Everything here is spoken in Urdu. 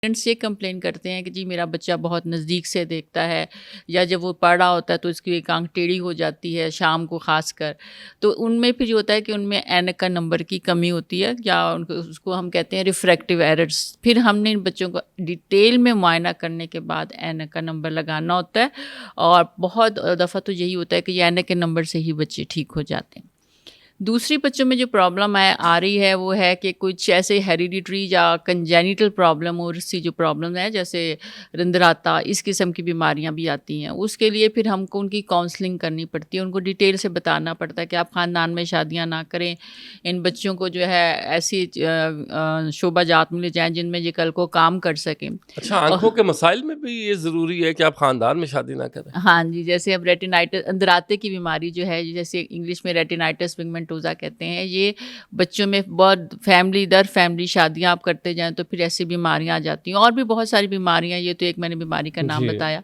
پیرنٹس یہ کمپلین کرتے ہیں کہ جی میرا بچہ بہت نزدیک سے دیکھتا ہے، یا جب وہ پڑھ رہا ہوتا ہے تو اس کی ایک آنکھ ٹیڑھی ہو جاتی ہے شام کو خاص کر. تو ان میں پھر یہ ہوتا ہے کہ ان میں اینک کا نمبر کی کمی ہوتی ہے، یا اس کو ہم کہتے ہیں ریفریکٹیو ایررز. پھر ہم نے ان بچوں کو ڈیٹیل میں معائنہ کرنے کے بعد اینک کا نمبر لگانا ہوتا ہے، اور بہت دفعہ تو یہی ہوتا ہے کہ یہ اینک کے نمبر سے ہی بچے ٹھیک ہو جاتے ہیں. دوسری بچوں میں جو پرابلم آ رہی ہے وہ ہے کہ کچھ ایسے ہیریڈیٹری یا کنجینیٹل پرابلم اور سی جو پرابلم ہے، جیسے رندراتا، اس قسم کی بیماریاں بھی آتی ہیں. اس کے لیے پھر ہم کو ان کی کاؤنسلنگ کرنی پڑتی ہے، ان کو ڈیٹیل سے بتانا پڑتا ہے کہ آپ خاندان میں شادیاں نہ کریں، ان بچوں کو جو ہے ایسی شعبہ جات میں لے جائیں جن میں یہ کل کو کام کر سکیں. اچھا، آنکھوں کے مسائل میں بھی یہ ضروری ہے کہ آپ خاندان میں شادی نہ کریں؟ ہاں جی، جیسے اب ریٹینائٹس، اندراتے کی بیماری جو ہے، جیسے انگلش میں ریٹینائٹس پگمنٹوزا کہتے ہیں، یہ بچوں میں بہت فیملی در فیملی شادیاں آپ کرتے جائیں تو پھر ایسی بیماریاں آ جاتی ہیں. اور بھی بہت ساری بیماریاں، یہ تو ایک میں نے بیماری کا نام جی. بتایا.